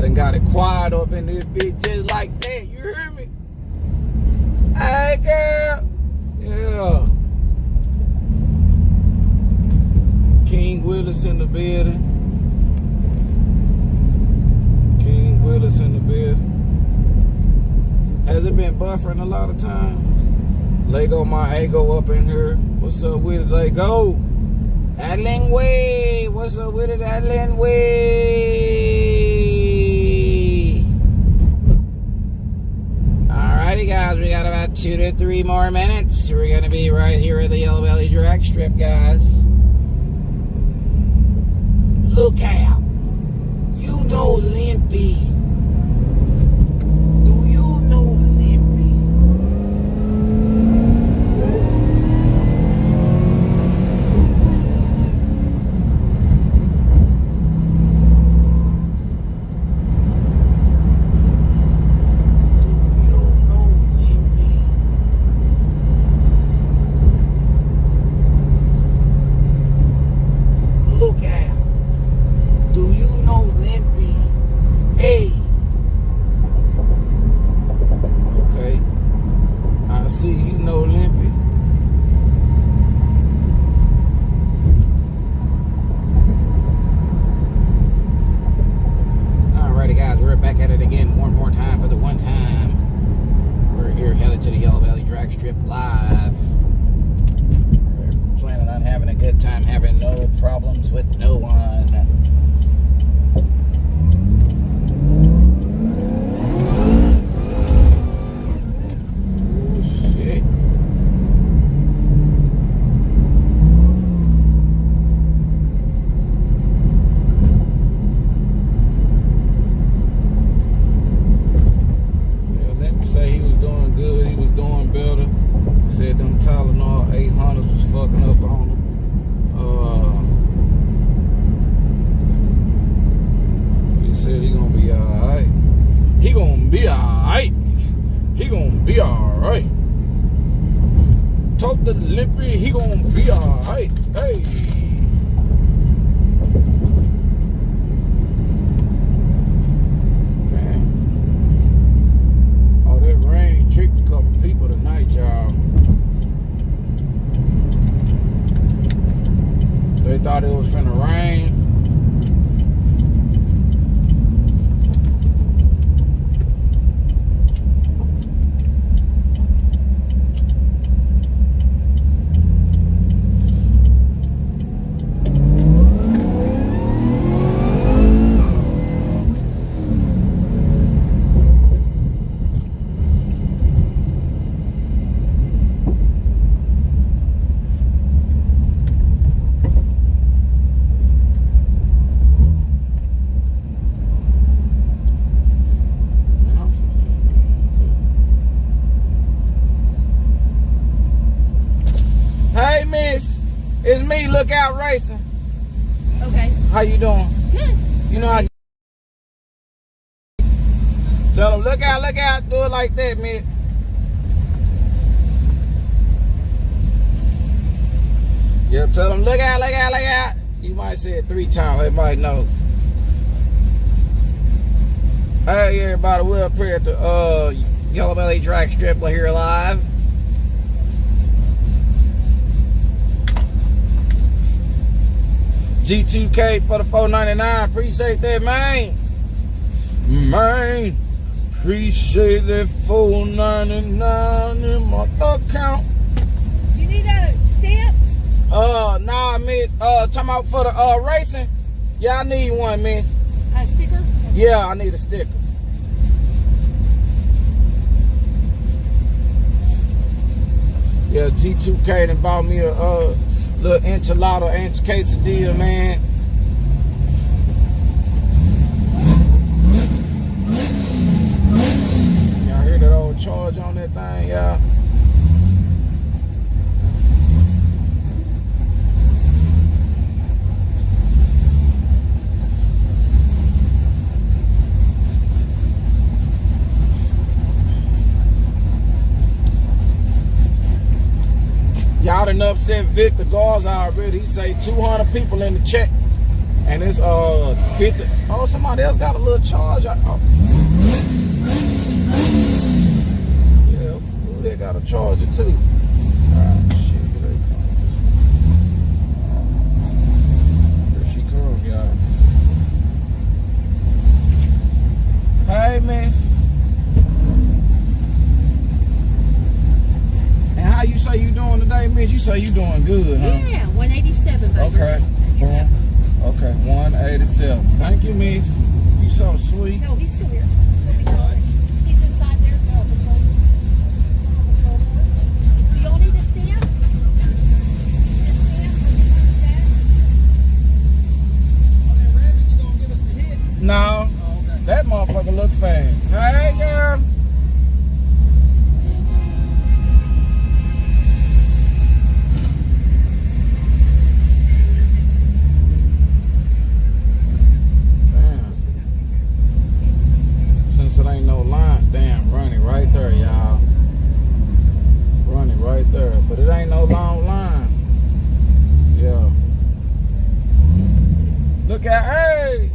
done got it quiet up in this bitch just like that. You hear me? Hey, girl. Yeah. King Willis in the building. King Willis in the building. Has it been buffering a lot of times? Lego my ego up in here. What's up with it, Lego? Adeline Way. What's up with it, Adeline Way? Alrighty, guys. We got about 2 to 3 more minutes. We're going to be right here at the Yello Belly drag strip, guys. Look out. You know Limpy. Do you know Limpy? Do you know Limpy? Look out. Do you know Limpy? Hey. Okay. I see you know Limpy. Alrighty, guys. We're back at it again one more time for the one time. We're here headed to the Yello Belly drag strip live. We're planning on having a good time, having no problems with no one. Said them Tylenol 800s was fucking up on him. He said he gonna be alright. He gonna be alright. He gonna be alright. Talk to Limpy, he gonna be alright. Hey. Man. Oh, that rain tricked a couple people tonight, y'all. They thought it was finna rain. Hey, miss, it's me, Lookout Racing. Okay. How you doing? Good. You know how. Tell them, look out, do it like that, miss. Yep, tell them, look out. You might say it 3 times, they might know. Hey, everybody, we're up here at the Yello Belly drag strip. We're here live. G2K for the $4.99. Appreciate that, man. Man, appreciate that $4.99 in my account. You need a stamp? Nah, miss. Talking about for the racing. Yeah, I need one, miss. A sticker? Yeah, I need a sticker. Yeah, G2K done bought me a little enchilada quesadilla, man. Y'all hear that old charge on that thing, y'all? Y'all done upset Victor Garza already. He say 200 people in the chat. And it's 50. Oh, somebody else got a little charge. Oh. Yeah, ooh, they got a charger too. Ah, shit, here they come. Here she comes, y'all. Hey, miss. And how you say you doing today, miss? You say you doing good, huh? Yeah, 187, baby. Okay. Boom. Okay, 187. Thank you, miss. You so sweet. No, he's still here. He's inside there. Do y'all need a stamp? No, that motherfucker look fast. Hey, girl. Damn. Since it ain't no line, damn, running right there, y'all. Running right there, but it ain't no long line. Yeah. Look at, hey.